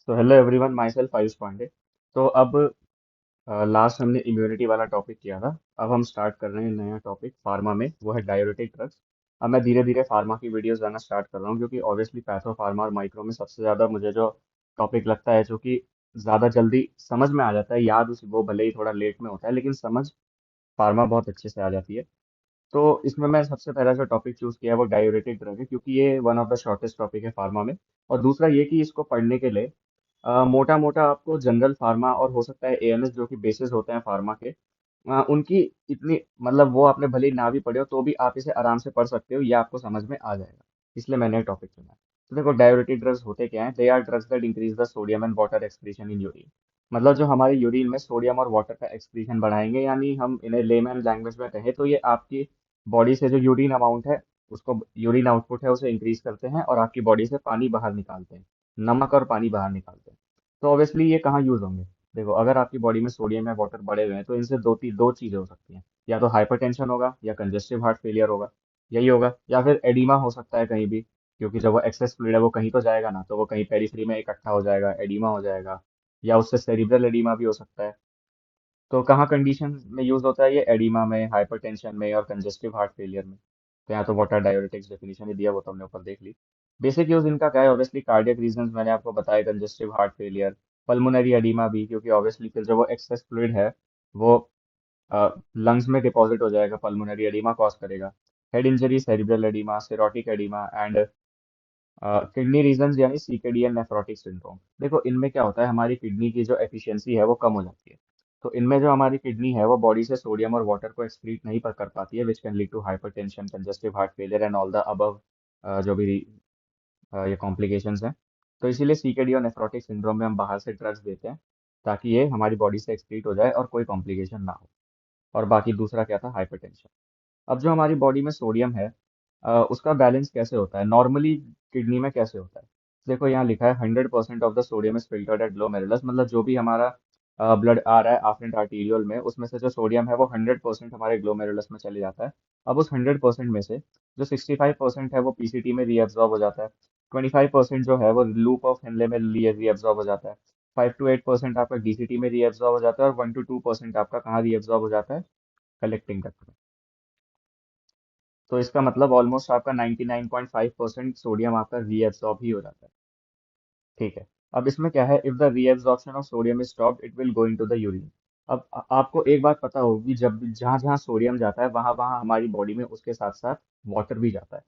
तो hello everyone, myself Ayush Pandey. तो अब लास्ट हमने इम्यूनिटी वाला टॉपिक किया था। अब हम स्टार्ट कर रहे हैं नया टॉपिक फार्मा में, वो है डायरेटिक ड्रग्स। अब मैं धीरे धीरे फार्मा की वीडियोस लाना स्टार्ट कर रहा हूँ, क्योंकि ऑब्वियसली पैथो फार्मा और माइक्रो में सबसे ज़्यादा मुझे जो टॉपिक लगता है, जो कि ज़्यादा जल्दी समझ में आ जाता है, याद उस वो भले ही थोड़ा लेट में होता है लेकिन समझ फार्मा बहुत अच्छे से आ जाती है। तो इसमें मैं सबसे पहला जो टॉपिक चूज किया है वो डाययूरेटिक ड्रग है, क्योंकि ये one of the shortest topic है फार्मा में। और दूसरा ये कि इसको पढ़ने के लिए मोटा मोटा आपको जनरल फार्मा और हो सकता है एएनएस, जो कि बेसिस होते हैं फार्मा के, उनकी इतनी मतलब वो आपने भले ही ना भी पढ़े हो तो भी आप इसे आराम से पढ़ सकते हो, ये आपको समझ में आ जाएगा। इसलिए मैंने ये टॉपिक चुना है। तो देखो, डाययूरेटिक ड्रग्स होते क्या हैं? They are drugs that increase the sodium and water excretion in urine. मतलब जो हमारे यूरिन में सोडियम और वाटर का एक्सक्रीशन बढ़ाएंगे, यानी हम इन्हें लेमैन लैंग्वेज में कहें तो ये आपकी बॉडी से जो यूरिन अमाउंट है, उसको यूरिन आउटपुट है उसे इंक्रीज करते हैं और आपकी बॉडी से पानी बाहर निकालते हैं, नमक और पानी बाहर निकालते हैं। तो ऑब्वियसली ये कहाँ यूज होंगे? देखो, अगर आपकी बॉडी में सोडियम या वाटर बढ़े हुए हैं तो इनसे दो चीजें हो सकती हैं। या तो हाइपरटेंशन होगा, या कंजेस्टिव हार्ट फेलियर होगा, यही होगा। या फिर एडिमा हो सकता है कहीं भी, क्योंकि जब वो एक्सेस फ्लूइड है वो कहीं तो जाएगा ना, तो वो कहीं पेरिफेरी में इकट्ठा हो जाएगा, एडिमा हो जाएगा। या उससे सेरिब्रल एडिमा भी हो सकता है। तो कहाँ कंडीशन में यूज होता है ये? एडिमा में, हाइपरटेंशन में और कंजेस्टिव हार्ट फेलियर में। तो यहाँ तो वाटर डायरेटिक्स डेफिनेशन ही दिया, वो तो हमने ऊपर देख ली। बेसिक यूज इनका क्या है? ऑब्वियसली कार्डियक रीजंस मैंने आपको बताया, congestive heart failure, pulmonary oedema भी, क्योंकि ऑब्वियसली फिर जो वो एक्सेस फ्लूइड है वो लंग्स में डिपॉजिट हो जाएगा, पल्मोनरी एडिमा कॉज करेगा। Head injury, cerebral oedema, cirrhotic oedema and kidney reasons, यानी सीकेडी एंड नेफ्रोटिक सिंड्रोम। देखो, इनमें क्या होता है, हमारी किडनी की जो एफिशिएंसी है वो कम हो जाती है। तो इनमें जो हमारी किडनी है वो बॉडी से सोडियम और वाटर को एक्सक्रीट नहीं कर पाती है, which can lead to hypertension, congestive heart failure and all the above जो भी ये कॉम्प्लिकेशंस हैं। तो इसीलिए सीकेडी और नेफ्रोटिक सिंड्रोम में हम बाहर से ड्रग्स देते हैं, ताकि ये हमारी बॉडी से एक्सक्रीट हो जाए और कोई कॉम्प्लिकेशन ना हो। और बाकी दूसरा क्या था? हाइपरटेंशन। अब जो हमारी बॉडी में सोडियम है, उसका बैलेंस कैसे होता है नॉर्मली? किडनी में कैसे होता है? देखो, यहाँ लिखा है 100% of the sodium is filtered at glomerulus. मतलब जो भी हमारा ब्लड आ रहा है आफ्रेंट आर्टीरियोल में, उसमें से जो सोडियम है वो 100% हमारे ग्लोमेरुलस में चले जाता है। अब उस 100% में से जो 65% है वो पीसीटी में रीएब्जॉर्ब हो जाता है। 25% जो है वो लूप ऑफ हेनले में रीएब्जॉर्ब हो जाता है। 5 to 8% आपका डीसीटी में रीएब्जॉर्ब हो जाता है, और 1 to 2% आपका कहाँ रीएब्जॉर्ब हो जाता है? कलेक्टिंग डक्ट में। तो इसका मतलब ऑलमोस्ट आपका 99.5% सोडियम आपका रीएब्सॉर्ब ही हो जाता है। ठीक है। अब इसमें क्या है? If the reabsorption of sodium is stopped, it will go into the urine. अब आपको एक बात पता होगी, जब जहाँ जहाँ सोडियम जाता है वहां वहां हमारी बॉडी में उसके साथ साथ वाटर भी जाता है।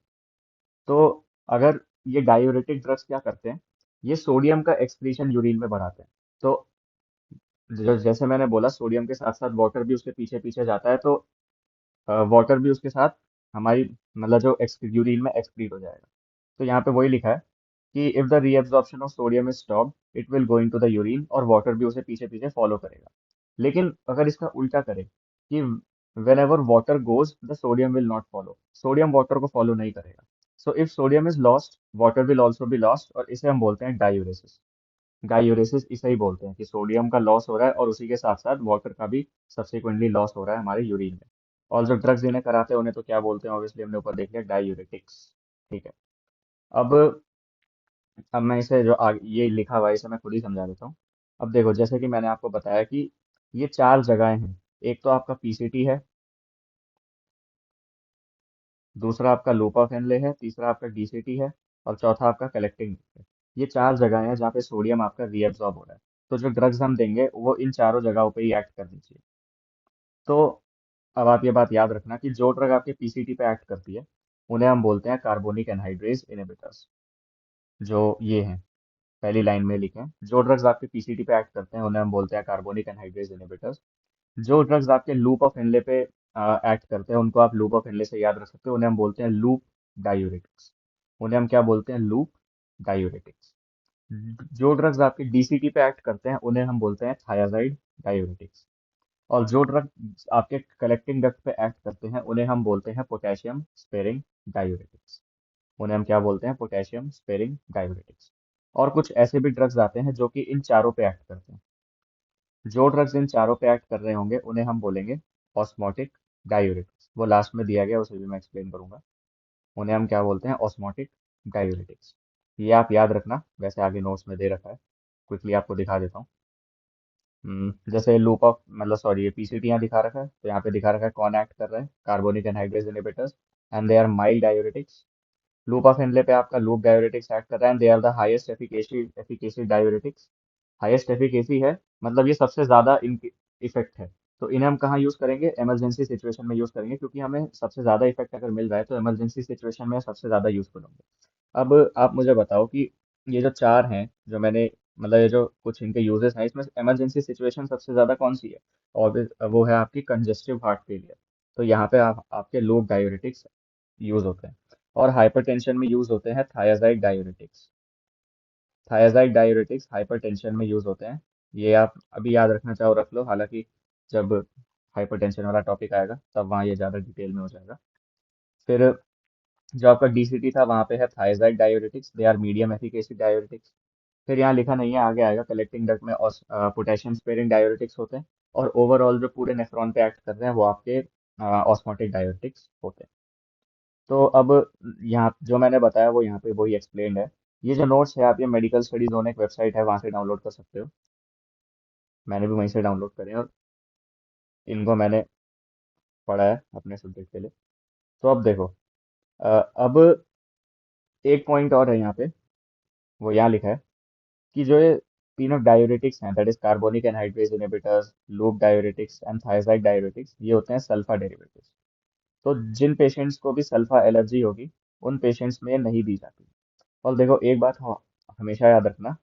तो अगर ये डायूरेटिक ड्रग्स क्या करते हैं, ये सोडियम का एक्सक्रीशन यूरिन में बढ़ाते हैं। तो जैसे मैंने बोला, सोडियम के साथ साथ वाटर भी उसके पीछे पीछे जाता है, तो वाटर भी उसके साथ हमारी मतलब जो यूरिन में एक्सक्रीट हो जाएगा। तो यहाँ पे वही लिखा है कि if the reabsorption of sodium is stopped, it will go into the urine, और वाटर भी उसे पीछे पीछे फॉलो करेगा। लेकिन अगर इसका उल्टा करें कि when ever water goes, the sodium will not follow, sodium water को फॉलो नहीं करेगा। So if sodium is lost, water will also be lost, और इसे हम बोलते हैं डायूरेसिस। डायूरेसिस इसे ही बोलते हैं कि सोडियम का लॉस हो रहा है और उसी के साथ साथ वाटर का भी सब्सिक्वेंटली लॉस हो रहा है हमारे यूरिन में। और जो ड्रग्स इन्हें कराते हैं उन्हें तो क्या बोलते हैं? ऑब्वियसली हमने ऊपर देख लिया, डायूरेटिक्स। ठीक है। अब अब मैं इसे जो ये लिखा हुआ है इसे मैं खुद ही समझा देता हूँ। अब देखो, जैसे कि मैंने आपको बताया कि ये चार जगहें हैं। एक तो आपका पीसीटी है, दूसरा आपका लूप ऑफ हेनले है, तीसरा आपका डीसीटी है, और चौथा आपका कलेक्टिंग है। ये चार जगह हैं जहाँ पे सोडियम आपका रीएब्सॉर्ब हो रहा है। तो जो ड्रग्स हम देंगे वो इन चारों जगहों पे ही एक्ट करनी चाहिए। तो अब आप ये बात याद रखना कि जो ड्रग आपके पीसीटी पे एक्ट करती है उन्हें हम बोलते हैं कार्बोनिक एनहाइड्रेज इनहिबिटर्स। जो ये हैं, पहली लाइन में लिखे हैं, जो ड्रग्स आपके पीसीटी पे एक्ट करते हैं उन्हें हम बोलते हैं कार्बोनिक एनहाइड्रेज इनहिबिटर्स। जो ड्रग्स आपके लूप ऑफ हेनले पे एक्ट करते हैं, उनको आप लूप ऑफ हेनले से याद रख सकते हो, उन्हें हम बोलते हैं लूप डायूरेटिक्स। उन्हें हम क्या बोलते हैं? Loop diuretics. जो ड्रग्स आपके डीसीटी पे एक्ट करते हैं उन्हें हम बोलते हैं थायाजाइड डायूरेटिक्स। और जो ड्रग आपके कलेक्टिंग डक्ट पे एक्ट करते हैं उन्हें हम बोलते हैं पोटेशियम स्पेरिंग डायूरेटिक्स। उन्हें हम क्या बोलते हैं? Potassium sparing diuretics. और कुछ ऐसे भी ड्रग्स आते हैं जो कि इन चारों पे एक्ट करते हैं। जो ड्रग्स इन चारों पे एक्ट कर रहे होंगे उन्हें हम बोलेंगे ऑस्मोटिक डायूरेटिक्स। वो लास्ट में दिया गया, उसे भी मैं एक्सप्लेन करूंगा। उन्हें हम क्या बोलते हैं? Osmotic diuretics. ये आप याद रखना, वैसे आगे नोट्स में दे रखा है। क्विकली आपको दिखा देता हूँ। जैसे लूप ऑफ मतलब सॉरी ये पीसीटी यहाँ दिखा रखा है, तो यहाँ पे दिखा रखा है कौन एक्ट कर रहा है, carbonic anhydrase inhibitors, and they are mild diuretics. Loop of Henle पे आपका लूप डायूरेटिक्स एक्ट कर रहा है, and they are the highest efficacy diuretics. Highest efficacy है मतलब ये सबसे ज्यादा इनकी इफेक्ट है। तो इन्हें हम कहाँ यूज करेंगे, इमरजेंसी सिचुएशन में यूज करेंगे, क्योंकि हमें सबसे ज्यादा इफेक्ट अगर मिल रहा है तो इमरजेंसी सिचुएशन में सबसे ज्यादा यूजफुल होंगे। अब आप मुझे बताओ कि ये जो चार हैं जो मैंने मतलब ये जो कुछ इनके यूजेस हैं, इसमें इमरजेंसी सिचुएशन सबसे ज्यादा कौन सी है, और वो है आपकी कंजेस्टिव हार्ट फेलियर। तो यहाँ पे आपके लोग डायूरेटिक्स यूज होते हैं। और हाइपरटेंशन में यूज होते हैं thiazide diuretics. Thiazide diuretics hypertension में यूज होते हैं। ये आप अभी याद रखना चाहो रख लो, हालांकि जब हाइपरटेंशन वाला टॉपिक आएगा तब वहाँ ये ज़्यादा डिटेल में हो जाएगा। फिर जो आपका डीसीटी था वहाँ पे है thiazide diuretics, they are medium efficacy diuretics. फिर यहाँ लिखा नहीं है, आगे आएगा, कलेक्टिंग डक्ट में पोटेशियम स्पेयरिंग डायूरेटिक्स होते हैं। और ओवरऑल जो पूरे नेफ्रॉन पे एक्ट कर रहे हैं वो आपके ऑस्मोटिक डायूरेटिक्स होते हैं। तो अब यहाँ जो मैंने बताया वो यहाँ पे वही एक्सप्लेन्ड है। ये जो नोट्स है आप ये मेडिकल स्टडीज जोन एक वेबसाइट है वहाँ से डाउनलोड कर सकते हो। मैंने भी वहीं से डाउनलोड करे हैं और इनको मैंने पढ़ा है अपने सब्जेक्ट के लिए। तो अब देखो, अब एक पॉइंट और है यहाँ पे, वो यहाँ लिखा है कि जो ये तीनों डायूरेटिक्स हैं, that is carbonic anhydrase inhibitors, loop diuretics and thiazide diuretics, ये होते हैं सल्फा डेरिवेटिव्स। तो जिन पेशेंट्स को भी सल्फा एलर्जी होगी उन पेशेंट्स में ये नहीं दी जाती। और देखो एक बात हमेशा याद रखना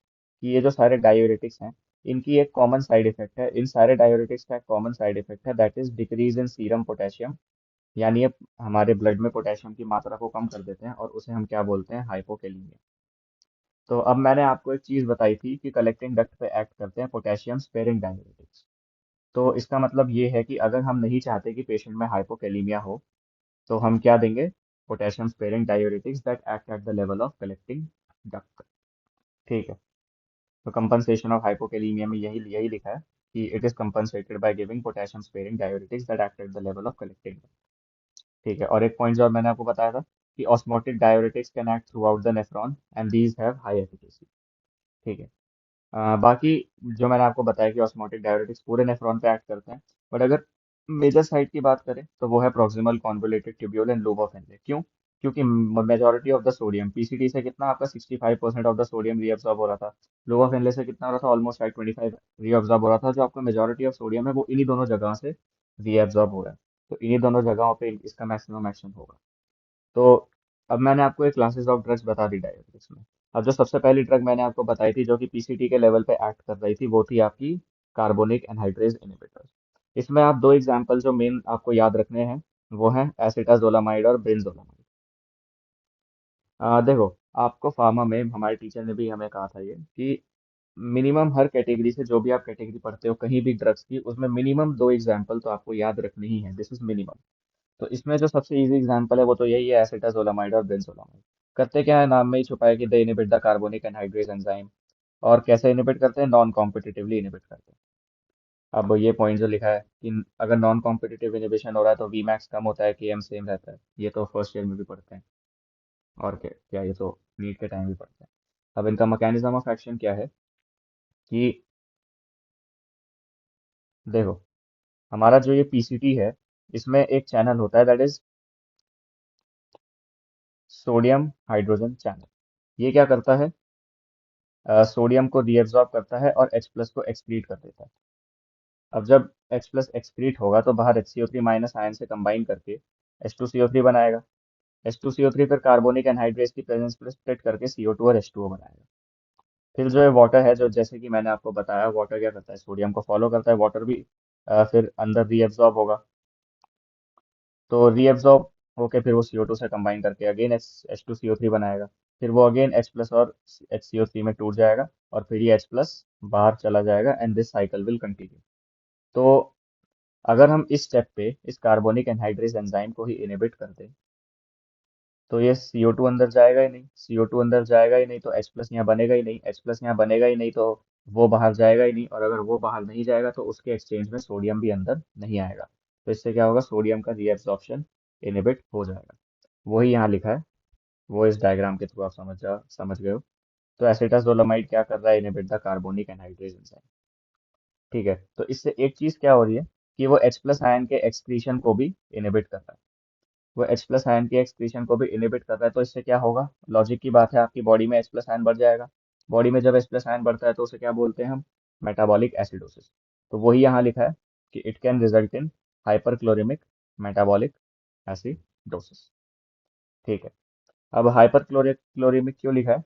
कि ये जो सारे डायूरेटिक्स हैं इनकी एक कॉमन साइड इफेक्ट है, इन सारे डायूरेटिक्स का एक कॉमन साइड इफेक्ट है, that is decrease in serum potassium. यानी ये हमारे ब्लड में पोटेशियम की मात्रा को कम कर देते हैं और उसे हम क्या बोलते हैं, हाइपोकेलीमिया। तो अब मैंने आपको एक चीज बताई थी कि कलेक्टिंग डक्ट पे एक्ट करते हैं पोटेशियम स्पेयरिंग डायूरेटिक्स। तो इसका मतलब ये है कि अगर हम नहीं चाहते कि पेशेंट में हाइपोकेलीमिया हो तो हम क्या देंगे, potassium sparing diuretics that act at the level of collecting duct. ठीक है। तो कंपनसेशन ऑफ हाइपोकेलीमिया में यही यही लिखा है कि it is compensated by giving potassium sparing diuretics that act at the level of collecting. ठीक है। और एक पॉइंट जो मैंने आपको बताया था कि osmotic diuretics can act through out the nephron and these have high efficacy. ठीक है। बाकी जो मैंने आपको बताया कि ऑस्मोटिक डायूरेटिक्स पूरे नेफ्रॉन पे एक्ट करते हैं, बट अगर मेजर साइट की बात करें तो वो है proximal convoluted tubule and lobe of Henle. क्यों? क्योंकि majority of the sodium PCT से कितना आपका 65% ऑफ द सोडियम रीअब्सॉर्ब हो रहा था, लोब ऑफ हेनले से कितना हो रहा था, ऑलमोस्ट लाइक 25 रीअब्सॉर्ब हो रहा था। जो आपका मेजोरिटी ऑफ सोडियम है वो इन्हीं दोनों जगह से रीअब्सॉर्ब हो रहा है। तो इन्हीं दोनों जगहों पे इसका मैक्सिमम एक्शन होगा। तो अब मैंने आपको एक क्लासेस ऑफ ड्रग्स बता दी डायबिटिक्स में। अब जो सबसे पहली ड्रग मैंने आपको बताई थी जो कि पीसीटी के लेवल पे एक्ट कर रही थी वो थी आपकी कार्बोनिक एनहाइड्रेज इनहिबिटर। इसमें आप दो एग्जांपल जो मेन आपको याद रखने हैं वो हैं एसिटाजोलामाइड और ब्रेनजोलामाइड। देखो, आपको फार्मा में हमारे टीचर ने भी हमें कहा था ये कि मिनिमम हर कैटेगरी से जो भी आप कैटेगरी पढ़ते हो कहीं भी ड्रग्स की, उसमें मिनिमम दो एग्जाम्पल तो आपको याद रखने ही है, दिस इज मिनिमम। तो इसमें जो सबसे इजी एग्जांपल है वो तो यही है, एसिटाजोलामाइड और बेंजोलामाइड। करते क्या है, नाम में ही छुपा है कि they inhibit the carbonic anhydrase enzyme. और कैसे इनहिबिट करते हैं, नॉन कॉम्पिटिटिवली इनहिबिट करते हैं। अब ये पॉइंट जो लिखा है कि अगर नॉन कॉम्पिटिटिव इनहिबिशन हो रहा है तो वी मैक्स कम होता है, के एम सेम रहता है, ये तो फर्स्ट ईयर में भी पढ़ते हैं। और क्या क्या ये तो नीट के टाइम भी पढ़ते हैं। अब इनका मैकेनिज्म ऑफ एक्शन क्या है कि देखो, हमारा जो ये पीसीटी है इसमें एक चैनल होता है that is sodium hydrogen channel. ये क्या करता है, सोडियम को रीएब्सॉर्ब करता है और H प्लस को एक्सक्रीट कर देता है। अब जब H प्लस एक्सक्रीट होगा तो बाहर HCO3 माइनस आयन से कंबाइन करके H2CO3 बनाएगा। H2CO3 फिर कार्बोनिक एनहाइड्रेज की प्रेजेंस में स्प्लिट करके CO2 और H2O बनाएगा। फिर जो है वाटर है, जो जैसे कि मैंने आपको बताया, वाटर क्या करता है, सोडियम को फॉलो करता है, वाटर भी फिर अंदर रीएब्सॉर्ब होगा। तो रीएब्सॉर्ब होके फिर वो CO2 से कंबाइन करके अगेन H2CO3 बनाएगा। फिर वो अगेन H प्लस और HCO3 में टूट जाएगा और फिर ये H प्लस बाहर चला जाएगा and this cycle will continue. तो अगर हम इस स्टेप पे इस कार्बोनिक एनहाइड्रेज एंजाइम को ही इनहिबिट कर दें तो ये CO2 अंदर जाएगा ही नहीं, CO2 अंदर जाएगा ही नहीं तो H प्लस यहाँ बनेगा ही नहीं, H प्लस यहाँ बनेगा ही नहीं तो वो बाहर जाएगा ही नहीं, और अगर वो बाहर नहीं जाएगा तो उसके एक्सचेंज में सोडियम भी अंदर नहीं आएगा। तो इससे क्या होगा, सोडियम का रीएब्सॉर्प्शन इनहिबिट हो जाएगा। वही यहाँ लिखा है, वो इस डायग्राम के थ्रू आप समझ गए हो। तो एसिटाजोलामाइड क्या कर रहा है, inhibit the carbonic anhydrase enzyme. ठीक है, तो इससे एक चीज क्या हो रही है कि वो H प्लस आयन के एक्सक्रीशन को भी इनहिबिट कर रहा है। वो H प्लस आयन के एक्सक्रीशन को भी इनहिबिट कर रहा है, तो इससे क्या होगा, लॉजिक की बात है, आपकी बॉडी में H प्लस आयन बढ़ जाएगा। बॉडी में जब H प्लस आयन बढ़ता है तो उसे क्या बोलते हैं हम, मेटाबॉलिक एसिडोसिस। तो वही यहाँ लिखा है कि it can result in hyperchloraemic metabolic acidosis. ठीक है, अब हाइपरक्लोरेमिक क्यों लिखा है,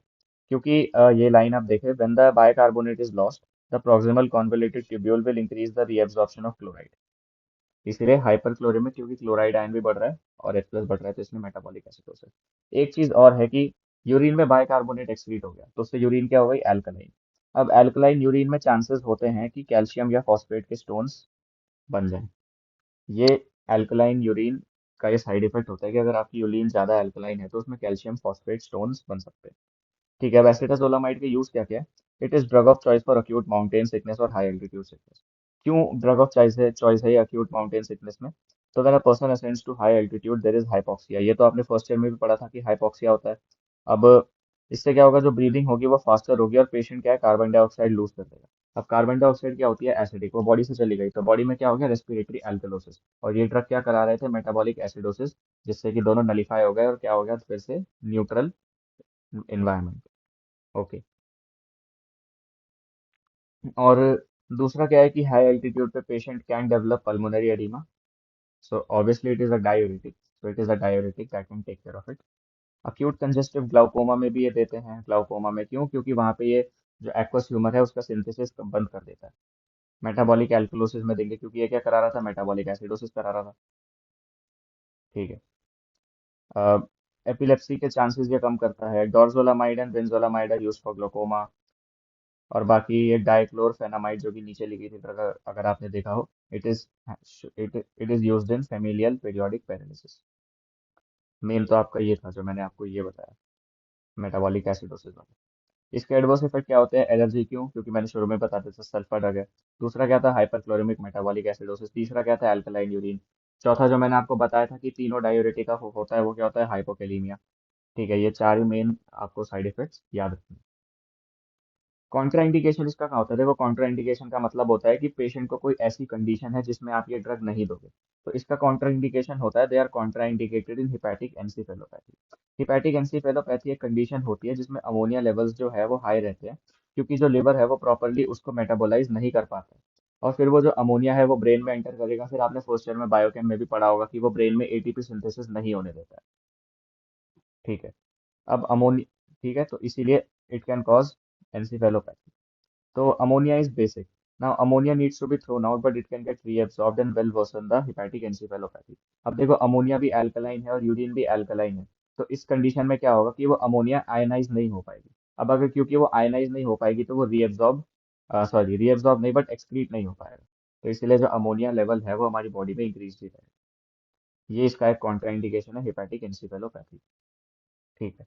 क्योंकि ये लाइन आप देखें, when the bicarbonate is lost the proximal convoluted tubule will increase the reabsorption of chloride. इसीलिए हाइपरक्लोरेमिक, क्योंकि क्लोराइड आयन भी बढ़ रहा है और H प्लस बढ़ रहा है, तो इसमें मेटाबॉलिक एसिडोसिस। एक चीज और है कि यूरिन में बाइकार्बोनेट एक्सक्रीट हो गया तो उससे यूरिन क्या हो गई, एल्कलाइन। अब एल्कलाइन यूरिन में चांसेस होते हैं कि कैल्शियम या फॉस्फेट के स्टोन्स बन जाएं। ये एल्कलाइन यूरिन का ये साइड इफेक्ट होता है कि अगर आपकी यूरिन ज्यादा एल्कलाइन है तो उसमें कैल्शियम फॉस्फेट स्टोन्स बन सकते हैं। ठीक है, अब एसिटाजोलामाइड के यूज क्या क्या है। It is drug of choice for acute mountain sickness और हाई एल्टीट्यूड सिकनेस। क्यों ड्रग ऑफ चॉइस है ये अक्यूट माउंटेन सिकनेस में, तो when a person ascends to high altitude there is hypoxia. ये तो आपने फर्स्ट ईयर में भी पढ़ा था कि हाइपोक्सिया होता है। अब इससे क्या होगा, जो ब्रीदिंग होगी वो फास्टर होगी और पेशेंट क्या है, कार्बन डाइऑक्साइड लूज कर देगा। अब कार्बन डाइऑक्साइड क्या होती है, एसिडिक, वो बॉडी से चली गई तो बॉडी में क्या हो गया, रेस्पिरेटरी एल्कलोसिस। और ये ड्रग क्या करा रहे थे, मेटाबॉलिक एसिडोसिस, जिससे कि दोनों नलीफाई हो गए और क्या हो गया फिर से न्यूट्रल इन्वायरमेंट। ओके। और दूसरा क्या है कि हाई एल्टीट्यूड पे patient can develop pulmonary oedema, so obviously it is a diuretic, so it is a diuretic that can take care of it. Acute congestive glaucoma में भी ये देते हैं, ग्लाउकोमा में क्यों, क्योंकि वहाँ पे ये जो एक्वस ह्यूमर है उसका सिंथेसिस बंद कर देता है। मेटाबॉलिक एल्कलोसिस में देंगे क्योंकि ये क्या करा रहा था, मेटाबॉलिक एसिडोसिस करा रहा था। ठीक है, एपिलेप्सी के चांसेस ये कम करता है। Dorzolamide and benzolamide are used for glaucoma. और बाकी ये डाइक्लोरफेनामाइड जो कि नीचे लिखी थी, अगर अगर आपने देखा हो, it is it is used in familial periodic paralysis. Main तो आपका ये था जो मैंने आपको ये बताया, मेटाबॉलिक एसिडोसिस वाला। इसके एडवर्स इफेक्ट क्या होते हैं, एलर्जी, क्यों, क्योंकि मैंने शुरू में बता दिया था, सल्फर ड्रग है। दूसरा क्या था, हाइपरक्लोरेमिक मेटाबॉलिक एसिडोसिस। तीसरा क्या था, अल्कलाइन यूरिन। चौथा जो मैंने आपको बताया था कि तीनों डायूरेटिक का होता है, वो क्या होता है, हाइपोकेलीमिया। ठीक है, ये चार ही मेन आपको साइड इफेक्ट्स याद रखने। कॉन्ट्रा इंडिकेशन इसका क्या होता है, देखो कॉन्ट्रा इंडिकेशन का मतलब होता है कि पेशेंट को कोई ऐसी कंडीशन है जिसमें आप ये ड्रग नहीं दोगे, तो इसका कॉन्ट्रा इंडिकेशन होता है, they are contraindicated in hepatic encephalopathy. Hepatic encephalopathy एक कंडीशन होती है जिसमें अमोनिया लेवल्स जो है वो हाई रहते हैं, क्योंकि जो लिवर है वो प्रॉपरली उसको मेटाबोलाइज नहीं कर पाता है। और फिर वो जो अमोनिया है वो ब्रेन में एंटर करेगा, फिर आपने फर्स्ट ईयर में बायोकेम में भी पढ़ा होगा कि वो ब्रेन में एटीपी सिंथेसिस नहीं होने देता है। ठीक है, अब अमोनिया, ठीक है, तो इसीलिए इट कैन कॉज एनसीफेलोपैथी। तो ammonia is basic. Now ammonia needs to be thrown out, but it can get reabsorbed and will worsen the hepatic encephalopathy. अब देखो अमोनिया भी अल्कलाइन है और यूरिन भी अल्कलाइन है, तो इस कंडीशन में क्या होगा कि वो अमोनिया आयनाइज नहीं हो पाएगी। अब अगर क्योंकि वो आयनाइज नहीं हो पाएगी तो वो रीएब्जॉर्ब नहीं बट एक्सक्रीट नहीं हो पाएगा। तो इसलिए जो अमोनिया लेवल है वो हमारी बॉडी में इंक्रीज ही रहेगा। ये इसका एक कॉन्ट्राइंडिकेशन है हेपेटिक एनसेफेलोपैथी। ठीक है,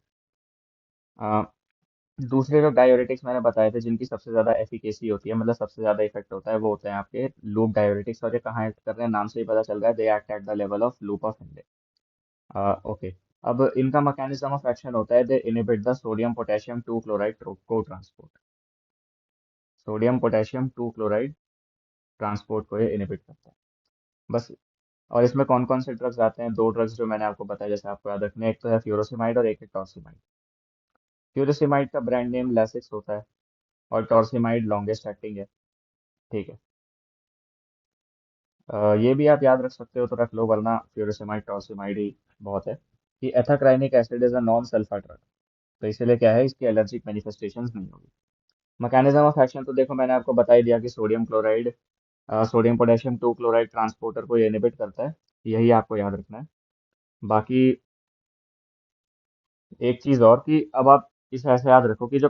दूसरे जो डायोरेटिक्स मैंने बताए थे जिनकी सबसे ज्यादा एफिकेसी होती है, मतलब सबसे ज्यादा इफेक्ट होता है, वो होते हैं आपके लूप डायोरेटिक्स। और ये कहाँ एक्ट कर रहे हैं, नाम से ही पता चल रहा है, they act at the level of loop of Henle. Okay, अब इनका मैकेनिज्म ऑफ एक्शन होता है, they inhibit the sodium potassium two chloride cotransport. Sodium potassium two chloride transport को ये इनहिबिट करता है, बस। और इसमें कौन कौन से ड्रग्स आते हैं, दो ड्रग्स जो मैंने आपको बताया जैसे आपको याद रखने हैं, एक तो है फ्यूरोसिमाइड और एक है टॉर्सिमाइड। फ्यूरोसिमाइड का ब्रांड नेम लैसिक्स होता है और टॉर्सिमाइड लॉन्गेस्ट एक्टिंग है। ठीक है, ये भी आप याद रख सकते हो तो रख लो, वरना फ्यूरोसेमाइड टॉर्सिमाइड ही बहुत है। कि ethacrynic acid is a non sulphur drug, तो इसीलिए क्या है, इसकी एलर्जिक मैनिफेस्टेशंस नहीं होगी। मैकेनिज्म ऑफ एक्शन तो देखो मैंने आपको बता ही दिया कि sodium potassium two chloride transporter को ये इनहिबिट करता है, यही आपको याद रखना है। बाकी एक चीज और कि अब आप इसे ऐसे याद रखो कि जो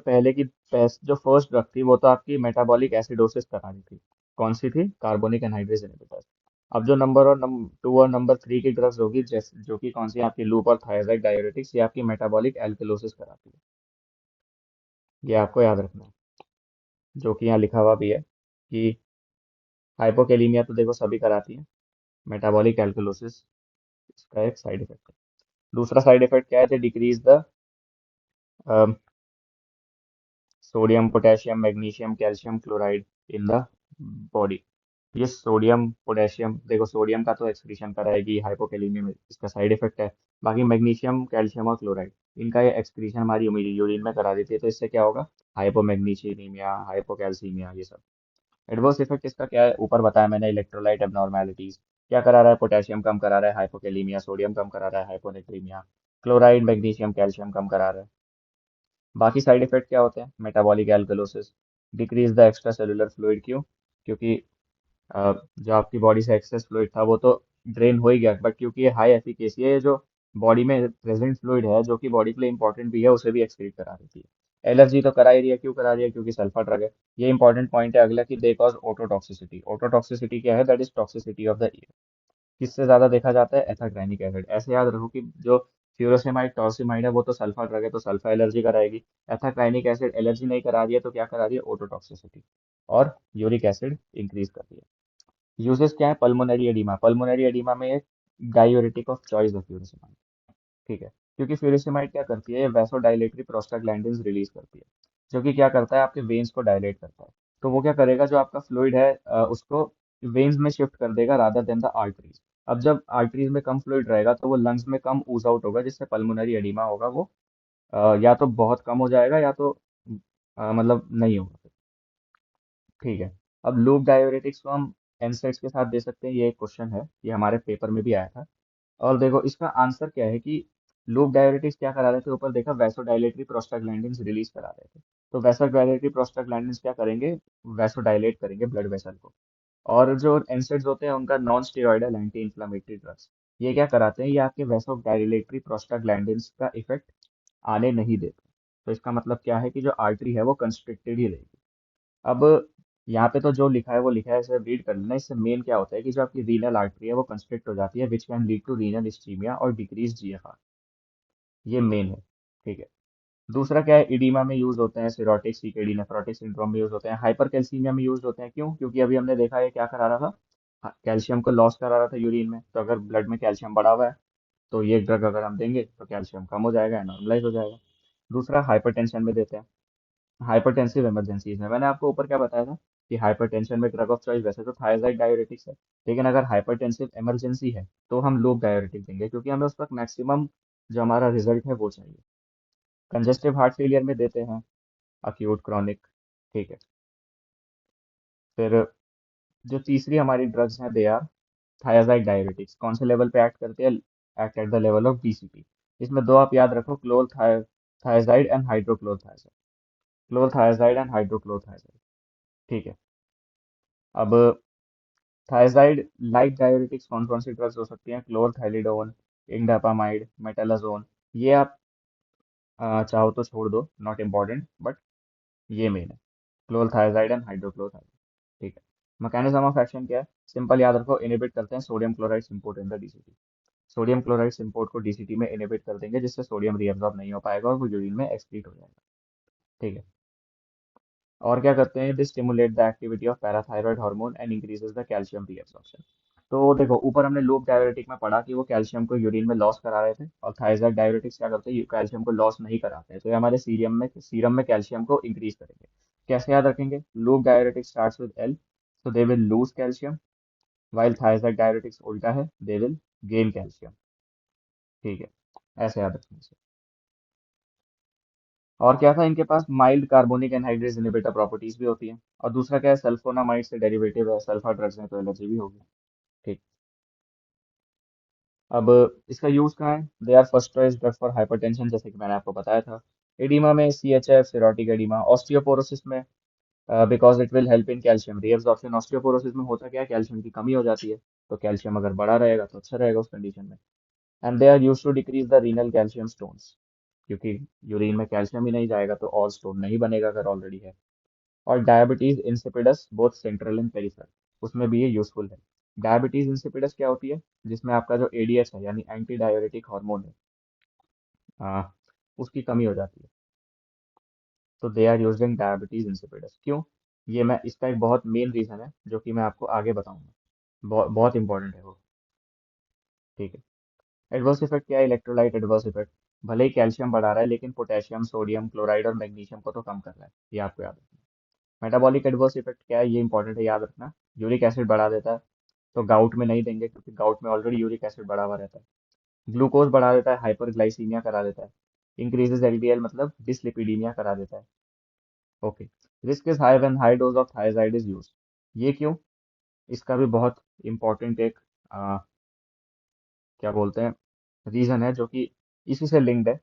फर्स्ट ड्रग थी वो तो आपकी मेटाबॉलिक एसिडोसिस करा रही थी। कौन सी थी, कार्बोनिक एनहाइड्रेज इनहिबिटर। अब जो नंबर 2 और नंबर 3 की ड्रग्स होगी, जैसे जो कि कौन सी आपकी लूप और थायराइड डायरेटिक्स, ये आपकी मेटाबॉलिक एल्कलोसिस कराती है। ये आपको याद रखना है, जो कि यहाँ लिखा हुआ भी है कि हाइपोकेलीमिया तो देखो सभी कराती है, मेटाबॉलिक एल्कलोसिस इसका एक साइड इफेक्ट है। दूसरा साइड इफेक्ट क्या है, decrease the sodium, potassium, magnesium, calcium chloride in the body. ये सोडियम पोटेशियम, देखो सोडियम का तो एक्सक्रीशन कराएगी हाइपोकैलिमिया में, इसका साइड इफेक्ट है। बाकी मैग्नीशियम, कैल्शियम और क्लोराइड, इनका ये एक्सक्रीशन हमारी यूरिन में करा देती है, तो इससे क्या होगा, हाइपोमैग्नीशियमीमिया, हाइपोकैल्सीमिया, ये सब। एडवर्स इफेक्ट इसका क्या है, ऊपर बताया मैंने, इलेक्ट्रोलाइट एबनॉर्मेलिटीज। क्या करा रहा है, पोटेशियम कम करा रहा है, हाइपोकैलीमिया, सोडियम कम करा रहा है, हाइपोनेट्रीमिया, क्लोराइड, मैग्नीशियम, कैल्शियम कम करा रहा है। बाकी साइड इफेक्ट क्या होते हैं, metabolic alkalosis, decrease the extra cellular fluid. क्यों? क्योंकि जो आपकी बॉडी से एक्सेस फ्लूइड था वो तो ड्रेन हो ही गया, बट क्योंकि ये हाई एफिकेसी है, ये जो बॉडी में प्रेजेंट फ्लूइड है जो कि बॉडी के लिए इंपॉर्टेंट भी है, उसे भी एक्सक्रीट करा देती है। एलर्जी तो करा ही रही है, क्यों करा रही है, क्योंकि सल्फर ड्रग है। ये इंपॉर्टेंट पॉइंट है अगला, कि दे कॉज ओटोटॉक्सिसिटी। ओटोटॉक्सिसिटी क्या है, that is toxicity of the year. किससे ज्यादा देखा जाता है, एथाग्राइनिक एसिड। ऐसे याद रखो कि जो फ्यूरोसेमाइड, टॉर्सिमाइड है, वो तो सल्फर ड्रग है, तो सल्फर एलर्जी कराएगी। एथाग्राइनिक एसिड एलर्जी नहीं करा रही है, तो क्या करा रही है, ओटोटॉक्सिसिटी। और यूरिक एसिड इंक्रीज कर रही है। यूजेस क्या है, पल्मोनरी एडिमा। पल्मोनरी एडिमा में एक डायूरेटिक ऑफ चॉइस है फ्यूरोसेमाइड। ठीक है, क्योंकि फ्यूरिसिमाइड क्या करती है, ये वैसोडाइलेटरी प्रोस्टाग्लैंडिन्स रिलीज करती है, जो कि क्या करता है, आपके वेन्स को डायलेट करता है। तो वो क्या करेगा, जो आपका फ्लूइड है उसको वेन्स में शिफ्ट कर देगा रादर देन द आर्टरीज। अब जब आर्टरीज में कम फ्लूइड रहेगा तो वो लंग्स में कम ऊज आउट होगा, जिससे पल्मोनरी एडिमा होगा वो या तो बहुत कम हो जाएगा, या तो मतलब नहीं होगा। ठीक है। अब लूप डायूरेटिक्स को हम एनसेट्स के साथ दे सकते हैं, ये एक क्वेश्चन है, ये हमारे पेपर में भी आया था। और देखो इसका आंसर क्या है, कि लूप डायरेटिक्स क्या करा रहे थे, ऊपर देखा, वैसोडाइलेटरी प्रोस्टाग्लैंडिन्स रिलीज करा रहे थे। तो वैसोडाइलेटरी प्रोस्टाग्लैंडिन्स क्या करेंगे, वैसोडाइलेट करेंगे ब्लड वेसल को। और जो एनसेड्स होते हैं उनका non steroidal anti inflammatory drugs, ये क्या कराते हैं, ये आपके वैसोडाइलेटरी प्रोस्टाग्लैंडिन्स का इफेक्ट आने नहीं देते। तो इसका मतलब क्या है, कि जो आर्टरी है वो कंस्ट्रिक्टेड ही रहेगी। अब यहाँ पे तो जो लिखा है वो लिखा है, इसे रीड कर लेना। इससे मेन क्या होता है, कि जो आपकी रीनल आर्टरी है वो कंस्ट्रिक्ट हो जाती है, which can lead to renal ischaemia और डिक्रीज जीएफआर। ये मेन है। ठीक है। दूसरा क्या है, इडीमा में यूज होते हैं, सिरोटिक सीकेडी नेफ्रोटिक सिंड्रोम में यूज होते हैं, हाइपर कैल्सीमिया में यूज होते हैं। क्यों? क्योंकि अभी हमने देखा है क्या करा रहा था, कैल्शियम को लॉस करा रहा था यूरिन में। तो अगर ब्लड में कैल्शियम बढ़ा हुआ है, तो ये ड्रग अगर हम देंगे तो कैल्शियम कम हो जाएगा, नॉर्मलाइज हो जाएगा। दूसरा हाइपरटेंशन में देते हैं, हाइपरटेंसिव इमरजेंसीज में। मैंने आपको ऊपर क्या बताया था, कि हाइपरटेंशन में ड्रग ऑफ चॉइस वैसे तो थायराइड डायूरेटिक्स है, लेकिन अगर हाइपरटेंसिव इमरजेंसी है तो हम लूप डायूरेटिक देंगे, क्योंकि हमें उस वक्त मैक्सिमम जो हमारा रिजल्ट है वो चाहिए। कंजेस्टिव हार्ट फेलियर में देते हैं, अक्यूट क्रॉनिक। ठीक है। फिर जो तीसरी हमारी ड्रग्स हैं, दे आर थायराइड डायूरेटिक्स। कौन से लेवल पे एक्ट करते हैं, act at the level of BCT. इसमें दो आप याद रखो, chlorothiazide and hydrochlorothiazide. Chlorothiazide and hydrochlorothiazide. ठीक है। अब थायराइड लाइट डायूरेटिक्स कौन कौन सी ड्रग्स हो सकती हैं, क्लोरथाइलिडोन, इंडापामाइड, मेटालाजोन। ये आप चाहो तो छोड़ दो, नॉट इम्पॉर्टेंट, बट ये मेन है, क्लोरथायजाइड एंड हाइड्रोक्लोरथायजाइड। ठीक है। मैकेनिज्म ऑफ एक्शन क्या है, सिंपल याद रखो, इनिबिट करते हैं sodium chloride symport in the DCT. Sodium chloride symport को डीसीटी में इनिबिट कर देंगे, जिससे सोडियम रीअब्सॉर्ब नहीं हो पाएगा और वो यूरिन में एक्सक्रीट हो जाएगा। ठीक है। और क्या करते हैं, this stimulate the activity of parathyroid hormone and increases the calcium reabsorption. तो देखो ऊपर हमने लूप डायरेटिक में पढ़ा कि वो कैल्शियम को यूरिन में लॉस करा रहे थे, और थायराइड डायरेटिक्स क्या करते हैं, कैल्शियम को लॉस नहीं कराते हैं, तो ये हमारे सीरम में कैल्शियम को इंक्रीज करेंगे। कैसे याद रखेंगे, loop diuretic starts with L, so they will lose calcium, while thiazide diuretics उल्टा है, they will gain calcium। ठीक है, ऐसे याद रखने से। और क्या था इनके पास, mild carbonic anhydrase inhibitor properties भी होती हैं। और दूसरा क्या है, सल्फोनामाइड से डेरिवेटिव है, सल्फा ड्रग्स हैं, तो एलर्जी भी होगी। ठीक। अब इसका यूज कहाँ है, they are first choice drug for hypertension, जैसे कि मैंने आपको बताया था। एडिमा में C H F, cirrhotic oedema, osteoporosis में because it will help in calcium reabsorption. Osteoporosis में होता क्या है, कैल्शियम की कमी हो जाती है, तो कैल्शियम अगर बढ़ा रहेगा तो अच्छा रहेगा उस कंडीशन में। And they are use to decrease the renal calcium stones, क्योंकि यूरिन में कैल्शियम ही नहीं जाएगा तो और स्टोन नहीं बनेगा अगर ऑलरेडी है। और diabetes insipidus both central and peripheral, उसमें भी ये यूजफुल है। डायबिटीज इंसिपिडस क्या होती है, जिसमें आपका जो एडीएच है, यानी एंटी डायरेटिक हार्मोन है, आ, उसकी कमी हो जाती है। तो they are used in diabetes insipidus. क्यों? ये मैं, इसका एक बहुत मेन रीजन है जो कि मैं आपको आगे बताऊंगा, बहुत इंपॉर्टेंट है वो। ठीक है। एडवर्स इफेक्ट क्या है, इलेक्ट्रोलाइट एडवर्स इफेक्ट। भले ही कैल्शियम बढ़ा रहा है लेकिन पोटेशियम, सोडियम, क्लोराइड और मैग्नीशियम को तो कम कर रहा है, ये आपको याद रखना है। मेटाबॉलिक एडवर्स इफेक्ट क्या है, ये इंपॉर्टेंट है, याद रखना। यूरिक एसिड बढ़ा देता है, तो गाउट में नहीं देंगे क्योंकि गाउट में ऑलरेडी यूरिक एसिड बढ़ा हुआ रहता है। ग्लूकोज बढ़ा देता है, हाइपरग्लाइसीमिया करा देता है। इंक्रीजेज एलडीएल मतलब डिसलिपिडीमिया करा देता है। Okay. Risk is high when high dose of thyroid is use. ये क्यों? इसका भी बहुत इंपॉर्टेंट एक क्या बोलते हैं रीजन है जो कि इसी से लिंक्ड है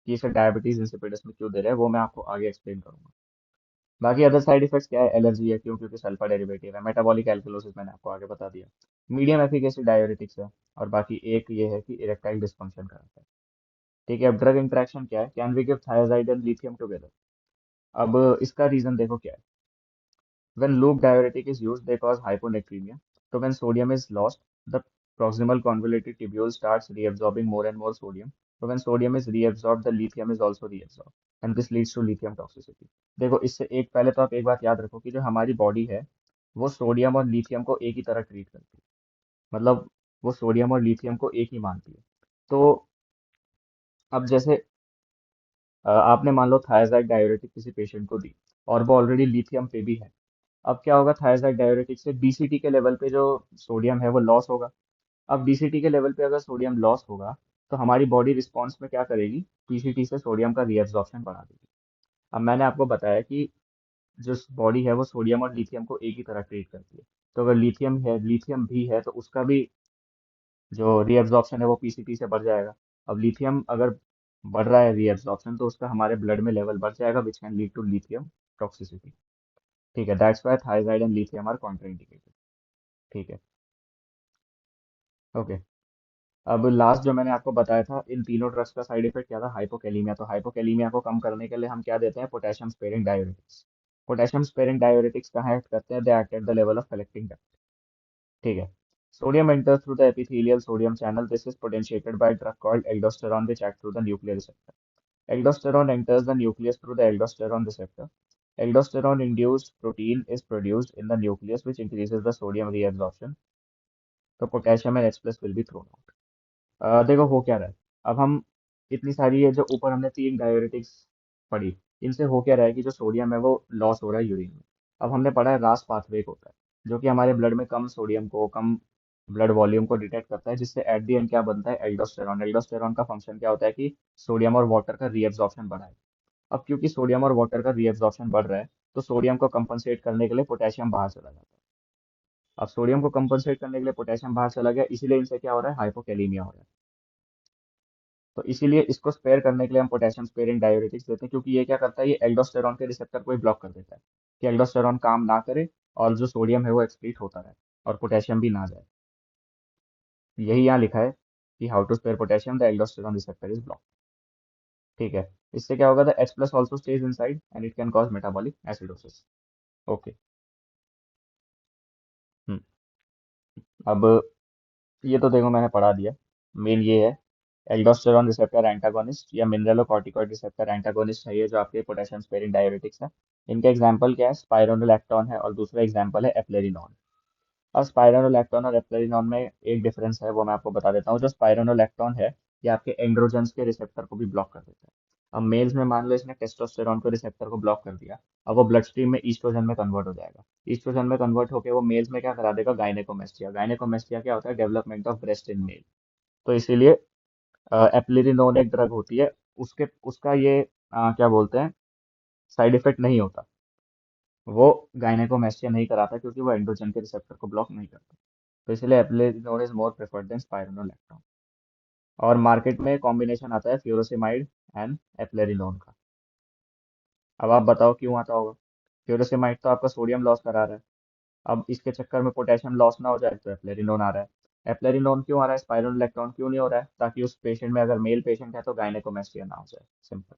कि इसे डायबिटीज इंसिपिडस में क्यों दे रहे हैं, वो मैं आपको आगे एक्सप्लेन करूंगा। बाकी अदर साइड इफेक्ट्स क्या है, एलर्जी है, क्यों? क्योंकि सल्फर डेरिवेटिव है। मेटाबॉलिक एल्कलोसिस मैंने आपको आगे बता दिया। मीडियम एफिकेसी डाययूरेटिक्स है। और बाकी एक ये है कि इरेक्टाइल डिस्फंक्शन कराता है। ठीक है, अब ड्रग इंटरेक्शन क्या है, can we give thyroid and lithium together? अब इसका रीजन देखो क्या है। When loop diuretic is used, they cause hyponatremia. So when sodium is lost, the proximal convoluted tubule starts reabsorbing more and more sodium. So when sodium is reabsorbed, the lithium is also reabsorbed, and this leads to lithium toxicity. देखो, इससे एक पहले तो आप एक बात याद रखो कि जो हमारी बॉडी है वो सोडियम और लिथियम को एक ही तरह ट्रीट करती है। मतलब वो सोडियम और लिथियम को एक ही मानती है। तो अब जैसे आपने मान लो थायराइड डाययूरेटिक किसी पेशेंट को दी और वो ऑलरेडी लिथियम पे भी है। अब क्या होगा, थायराइड डाययूरेटिक से डीसीटी के लेवल पे जो सोडियम है वो लॉस होगा। अब डीसीटी के लेवल पे अगर सोडियम लॉस होगा तो हमारी बॉडी रिस्पॉन्स में क्या करेगी, पीसीटी से सोडियम का रीएब्जॉर्प्शन बढ़ा देगी। अब मैंने आपको बताया कि जो बॉडी है वो सोडियम और लिथियम को एक ही तरह ट्रीट करती है। तो अगर लिथियम है, लिथियम भी है, तो उसका भी जो रीएब्जॉर्प्शन है वो पीसीटी से बढ़ जाएगा। अब लिथियम अगर बढ़ रहा है रीएब्जॉर्प्शन, तो उसका हमारे ब्लड में लेवल बढ़ जाएगा, which can lead to lithium toxicity. ठीक है, that's why thyroid and lithium are contraindicated. ठीक है। ओके। अब लास्ट जो मैंने आपको बताया था, इन तीनों ड्रग्स का साइड इफेक्ट क्या था, हाइपोकैलीमिया। तो हाइपोकैलीमिया को कम करने के लिए हम क्या देते हैं, potassium sparing diuretics. Potassium sparing diuretics कहाँ एक्ट करते हैं, दे act at the level of collecting duct. ठीक है। Sodium enters through the epithelial sodium channel. This is potentiated by a drug called aldosterone, which acts through the nuclear receptor. Aldosterone enters the nucleus through the aldosterone receptor. Aldosterone induced protein is produced in the nucleus, which increases the sodium reabsorption. So potassium and H plus will be thrown out. देखो हो क्या रहा है। अब हम इतनी सारी ये जो ऊपर हमने तीन डायूरेटिक्स पढ़ी, इनसे हो क्या रहा है कि जो सोडियम है वो लॉस हो रहा है यूरिन में। अब हमने पढ़ा है रास पाथवे होता है जो कि हमारे ब्लड में कम सोडियम को, कम ब्लड वॉल्यूम को डिटेक्ट करता है, जिससे एट द एंड क्या बनता है, एल्डोस्टेरॉन। एल्डोस्टेरॉन का फंक्शन क्या होता है कि सोडियम और वाटर का रीएब्जॉर्प्शन बढ़ाए। अब क्योंकि सोडियम और वाटर का रीएब्जॉर्प्शन बढ़ रहा है, तो सोडियम को कंपनसेट करने के लिए पोटेशियम बाहर चला जाता है। अब सोडियम को कंपनसेट करने के लिए पोटेशियम बाहर चला गया, इसीलिए इनसे क्या हो रहा है, हाइपोकैलीमिया हो रहा है। तो इसीलिए इसको स्पेयर करने के लिए हम पोटेशियम स्पेयरिंग डायूरेटिक्स देते हैं, क्योंकि ये क्या करता है, ये एल्डोस्टेरॉन के रिसेप्टर को ही ब्लॉक कर देता है कि एल्डोस्टेरॉन काम ना करे और जो सोडियम है वो एक्सक्रीट होता रहे और पोटेशियम भी ना जाए। यही यहाँ लिखा है कि how to spare potassium, the aldosterone receptor is block. ठीक है। इससे क्या होगा, the H plus also stays inside and it can cause metabolic acidosis. Okay. Hmm. अब ये तो देखो मैंने पढ़ा दिया। मेन ये है, एल्डोस्टेरॉन रिसेप्टर एंटागोनिस्ट या मिनरलोकॉर्टिकॉइड रिसेप्टर एंटागोनिस्ट है ये जो आपके पोटेशियम स्पेरिंग डायूरेटिक्स है। इनका एग्जांपल क्या है, स्पाइरोनोलैक्टोन है और दूसरा एग्जांपल है एप्लेरिनॉन। अब स्पाइरोनोलैक्टोन और एप्लेरिनॉन में एक डिफरेंस है, वो मैं आपको बता देता हूँ। जो स्पाइरोनोलैक्टोन है, ये आपके एंड्रोजन्स के रिसेप्टर को भी ब्लॉक कर देता है। अब मेल्स में मान लो इसने टेस्टोस्टेरॉन के रिसेप्टर को ब्लॉक कर दिया, अब वो ब्लड स्ट्रीम में ईस्ट्रोजन में कन्वर्ट हो जाएगा। ईस्ट्रोजन में कन्वर्ट होकर वो मेल्स में क्या करा देगा, गायनेकोमेस्टिया। गायनेकोमेस्टिया क्या होता है, development of breast in male. तो इसीलिए एप्लेरिनोन एक ड्रग होती है, उसके उसका ये क्या बोलते हैं, साइड इफेक्ट नहीं होता। वो गायनेकोमेस्टिया नहीं कराता क्योंकि वो एंड्रोजन के रिसेप्टर को ब्लॉक नहीं करता। तो इसलिए eplerenone is more preferred than spironolactone. और मार्केट में कॉम्बिनेशन आता है फ्यूरोसेमाइड एंड एप्लेरिनोन का। अब आप बताओ क्यों आता होगा। फ्यूरोसेमाइड तो आपका सोडियम लॉस करा रहा है, अब इसके चक्कर में पोटेशियम लॉस ना हो जाए, तो एप्लेरिनोन आ रहा है। एप्लेरिनोन क्यों आ रहा है, स्पाइरोनोलैक्टोन क्यों नहीं हो रहा है, ताकि उस पेशेंट में अगर मेल पेशेंट है तो गायनेकोमेस्टिया ना हो जाए, सिंपल।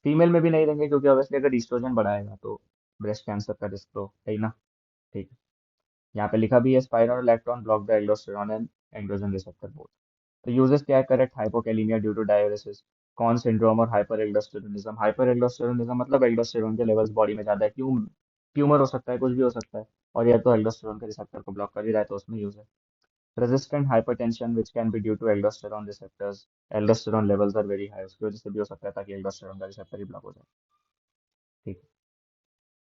फीमेल में भी नहीं देंगे क्योंकि ऑब्वियसली अगर ईस्ट्रोजन बढ़ाएगा तो ब्रेस्ट कैंसर का रिस्क तो है ही ना। ठीक है। यहाँ पे लिखा भी है, spironolactone block the aldosterone and androgen receptor both. तो यूजेस क्या है, correct hypokalaemia due to dialysis, Conn syndrome और हाइपर एल्डोस्टेरोनिज्म। हाइपर एल्डोस्टेरोनिज्म मतलब एल्डोस्टेरोन के लेवल्स बॉडी में ज्यादा है, क्यों? ट्यूमर हो सकता है, कुछ भी हो सकता है, और यह तो एल्डोस्टेरोन के रिसेप्टर को ब्लॉक कर ही रहा है, तो उसमें यूज है। Resistant hypertension which can be due to aldosterone receptors, aldosterone levels are very high, उसकी वजह से भी हो सकता है ताकि एल्डोस्टेरॉन का रिसेप्टर ही ब्लॉक हो जाए। ठीक है।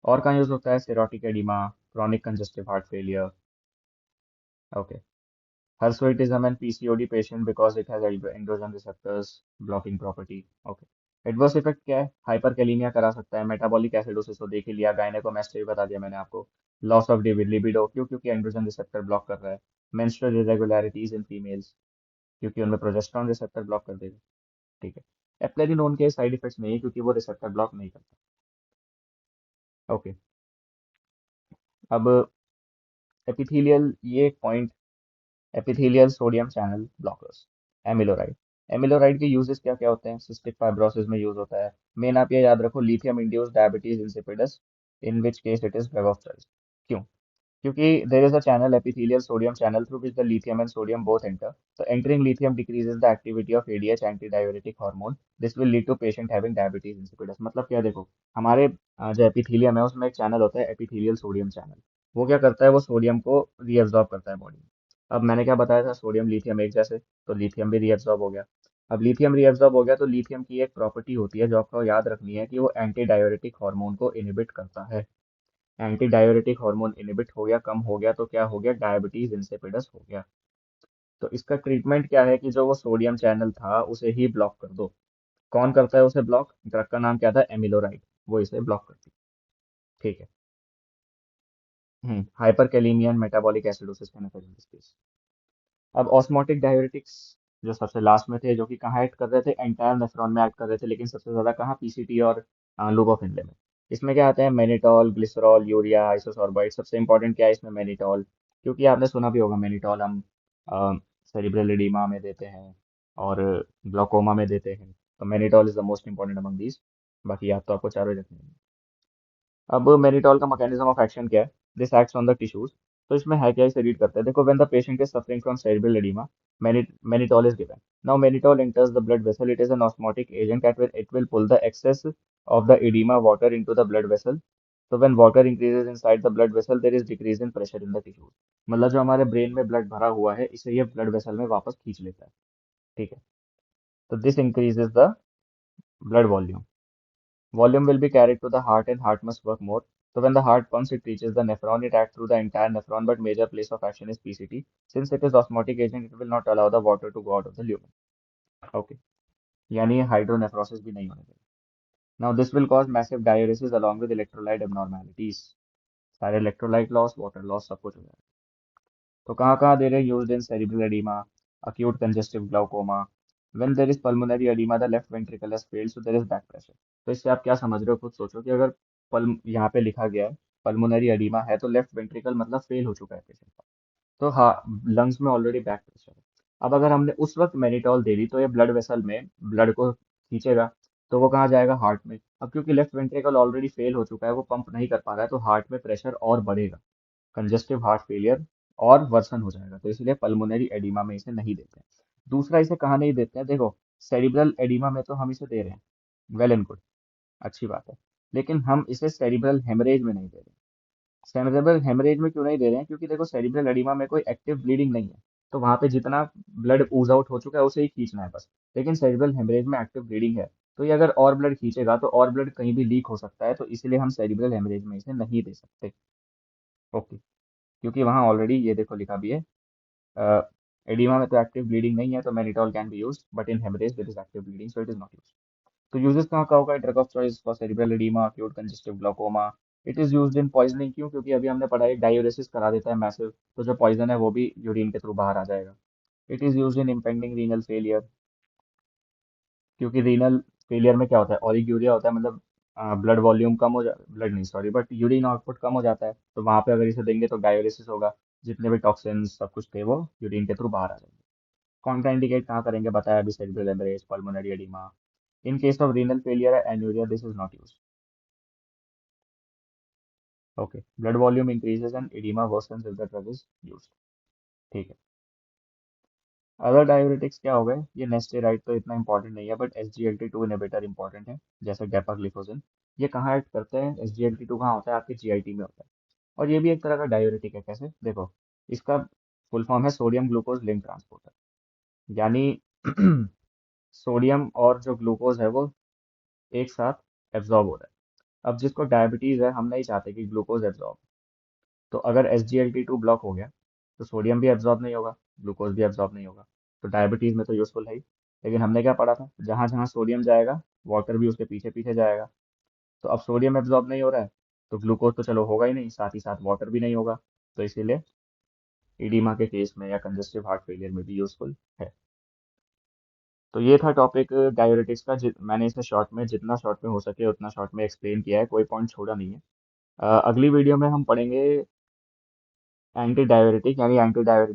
और कहाँ यूज होता है? Cirrhotic oedema, chronic congestive heart failure. Okay. Hirsutism and PCOD patient because it has androgen receptors blocking property. Okay. Adverse effect क्या है? हाइपरकैलेमिया करा सकता है, मेटाबॉलिक एसिडोसिस तो देख ही लिया, गायनेकोमेस्ट्री बता दिया मैंने आपको, लॉस ऑफ लिबिडो क्यों? क्योंकि एंड्रोजन रिसेप्टर ब्लॉक कर रहा है, मेंस्ट्रुअल इरेगुलरिटीज इन फीमेल्स क्योंकि उनमें प्रोजेस्टेरॉन रिसेप्टर ब्लॉक कर देगा। ठीक है। एप्लेरिनोन के साइड इफेक्ट्स नहीं है क्योंकि वो रिसेप्टर ब्लॉक नहीं करता। ओके। अब एपिथेलियल, ये एक point, epithelial sodium channel blockers, amiloride. Amiloride के यूजेस क्या क्या होते हैं? सिस्टिक फाइब्रोसिस में यूज होता है। मेन आप ये याद रखो, lithium induced diabetes insipidus, in which case it is drug of choice. क्यों? क्योंकि there is a channel, epithelial sodium channel, through which the lithium and sodium both enter. So entering lithium decreases the activity of ADH, antidiuretic hormone. This will lead to patient having diabetes insipidus। मतलब क्या? देखो, हमारे जो epithelium है उसमें एक channel होता है, एपिथेलियल सोडियम चैनल। वो क्या करता है? वो सोडियम को रीअब्जॉर्ब करता है बॉडी में। अब मैंने क्या बताया था? सोडियम लिथियम एक जैसे, तो लिथियम भी रीअब्जॉर्ब हो गया। अब लिथियम रीअब्जॉर्ब हो गया तो लिथियम की एक प्रॉपर्टी होती है जो आपको याद रखनी है कि वो एंटी डाययूरेटिक हार्मोन को इनहिबिट करता है। एंटी डाययूरेटिक हार्मोन इनहिबिट हो गया, कम हो गया, तो क्या हो गया? डायबिटीज इंसिपिडस हो गया। तो इसका ट्रीटमेंट क्या है कि जो वो सोडियम चैनल था उसे ही ब्लॉक कर दो। कौन करता है उसे ब्लॉक? ड्रग का नाम क्या था? एमिलोराइड। वो इसे ब्लॉक करती है। ठीक है। हाइपरकैलेमिया एंड मेटाबॉलिक एसिडोसिस कहना चाहिए इस केस। अब ऑस्मोटिक डाययूरेटिक्स जो सबसे लास्ट में थे, जो कि कहाँ एक्ट कर रहे थे? एंटायर नेफ्रॉन में एक्ट कर रहे थे, लेकिन सबसे ज्यादा कहाँ? पीसीटी और लूप ऑफ इनले में। इसमें क्या आते हैं? Mannitol, glycerol, urea, isosorbide. सबसे इंपॉर्टेंट क्या है इसमें? मैनिटॉल। क्योंकि आपने सुना भी होगा मैनिटॉल हम सेरिब्रल एडिमा में देते हैं और ग्लाकोमा में देते हैं। तो mannitol is the most important among these. बाकी आप तो आपको चारों ही रखने हैं। अब मेनिटॉल का मैकेनिज्म ऑफ एक्शन क्या है? This acts on the tissues. तो इसमें है क्या? इसे रीड करते हैं। देखो, when the patient is suffering from cerebral oedema, mannitol is given. Now mannitol enters the blood vessel. It is an osmotic agent that will pull the excess of the edema water into the blood vessel. So when water increases inside the blood vessel, there is decrease in pressure in the tissues। मतलब जो हमारे brain में blood भरा हुआ है इसे ये blood vessel में वापस खींच लेता है। ठीक है। तो this increases the blood volume. Volume will be carried to the heart and heart must work more. So when the heart pumps, it reaches the nephron, it acts through the entire nephron, but major place of action is PCT. Since it is osmotic agent, it will not allow the water to go out of the lumen. Okay. यानी hydronephrosis भी नहीं होने देगा। Now this will cause massive diuresis along with electrolyte abnormalities। सारे electrolyte loss, water loss सब कुछ हो जाएगा। तो कहाँ कहाँ दे रहे हैं? Used in cerebral edema, acute congestive glaucoma, when there is pulmonary edema the left ventricle has failed so there is back pressure। तो इससे आप क्या समझ रहे हो? खुद सोचो कि अगर पल यहाँ पे लिखा गया है पल्मोनरी एडिमा है तो लेफ्ट वेंट्रिकल मतलब फेल हो चुका है पेशेंट का। तो हाँ, लंग्स में ऑलरेडी बैक प्रेशर है। अब अगर हमने उस वक्त मेनिटॉल दे दी तो ये ब्लड वेसल में ब्लड को खींचेगा, तो वो कहाँ जाएगा? हार्ट में। अब क्योंकि लेफ्ट वेंट्रिकल ऑलरेडी फेल हो चुका है, वो पंप नहीं कर पा रहा है, तो हार्ट में प्रेशर और बढ़ेगा, कंजेस्टिव हार्ट फेलियर और वर्सन हो जाएगा। तो इसलिए पल्मोनरी एडिमा में इसे नहीं देते हैं। दूसरा, इसे कहाँ नहीं देते हैं? देखो, सेरिब्रल एडिमा में तो हम इसे दे रहे हैं, वेल एंड गुड, अच्छी बात है। लेकिन हम इसे सेरिब्रल हेमरेज में नहीं दे रहे हैं। सेरिब्रल हेमरेज में क्यों नहीं दे रहे हैं? क्योंकि देखो, सेरिब्रल एडिमा में कोई एक्टिव ब्लीडिंग नहीं है, तो वहां पे जितना ब्लड ऊज आउट हो चुका है उसे ही खींचना है बस। लेकिन सेरिब्रल हेमरेज में एक्टिव ब्लीडिंग है, तो ये अगर और ब्लड खींचेगा तो और ब्लड कहीं भी लीक हो सकता है, तो इसलिए हम सेरिब्रल हेमरेज में इसे नहीं दे सकते। ओके। क्योंकि वहाँ ऑलरेडी ये देखो लिखा भी है, एडिमा में तो एक्टिव ब्लीडिंग नहीं है, तो mannitol can be used, but in haemorrhage there is active bleeding so it is not used. तो यूजेस कहाँ का होगा? Drug of choice for cerebral oedema, acute congestive glaucoma. It is used in poisoning. क्यों? क्योंकि अभी हमने पढ़ा है डायूरेसिस करा देता है मैसिव, तो जो पॉइजन है वो भी यूरिन के थ्रू बाहर आ जाएगा। It is used in impending renal failure. क्योंकि रीनल फेलियर में क्या होता है? ऑलिग्यूरिया होता है, मतलब ब्लड वॉल्यूम कम हो जा, ब्लड नहीं सॉरी, बट यूरिन आउटपुट कम हो जाता है, तो वहां पे अगर इसे देंगे तो डायूरेसिस होगा, जितने भी टॉक्सिन्स सब कुछ थे वो यूरिन के थ्रू बाहर आ जाएंगे। कौन इंडिकेट कहाँ करेंगे? बताया अभी, cerebral haemorrhage, pulmonary oedema. In case of renal failure anuria this is not used. Okay. Blood volume increases and oedema worsens if the drug is used. ठीक है। अदर डायूरेटिक्स क्या हो गए? ये नेस्टेराइड तो इतना इंपॉर्टेंट नहीं है, बट SGLT2 इनहिबिटर इंपॉर्टेंट है, जैसे डेपाग्लिफोजिन। ये कहाँ एक्ट करते हैं? SGLT2 कहाँ होता है? आपके GIT में होता है। और ये भी एक तरह का डायूरेटिक है। कैसे? देखो, इसका फुल फॉर्म है सोडियम ग्लूकोज लिंक ट्रांसपोर्टर। यानी सोडियम और जो ग्लूकोज है वो एक साथ एब्जॉर्ब हो रहा है। अब जिसको डायबिटीज है, हम नहीं चाहते कि ग्लूकोज एब्जॉर्ब। तो अगर SGLT2 ब्लॉक हो गया तो सोडियम भी एब्जॉर्ब नहीं होगा, ग्लूकोज भी एब्जॉर्ब नहीं होगा। तो डायबिटीज में तो यूजफुल है ही। लेकिन हमने क्या पढ़ा था, जहां जहां सोडियम जाएगा वाटर भी उसके पीछे पीछे जाएगा। तो अब सोडियम एब्जॉर्ब नहीं हो रहा है तो ग्लूकोज तो चलो होगा ही नहीं, साथ ही साथ वाटर भी नहीं होगा। तो इसीलिए इडीमा के केस में या कंजेस्टिव हार्ट फेलियर में भी यूजफुल है। तो ये था टॉपिक डायूरेटिक्स का। मैंने इसे शॉर्ट में, जितना शॉर्ट में हो सके उतना शॉर्ट में एक्सप्लेन किया है, कोई पॉइंट छोड़ा नहीं है। अगली वीडियो में हम पढ़ेंगे एंटी डाययूरेटिक, यानी एंटी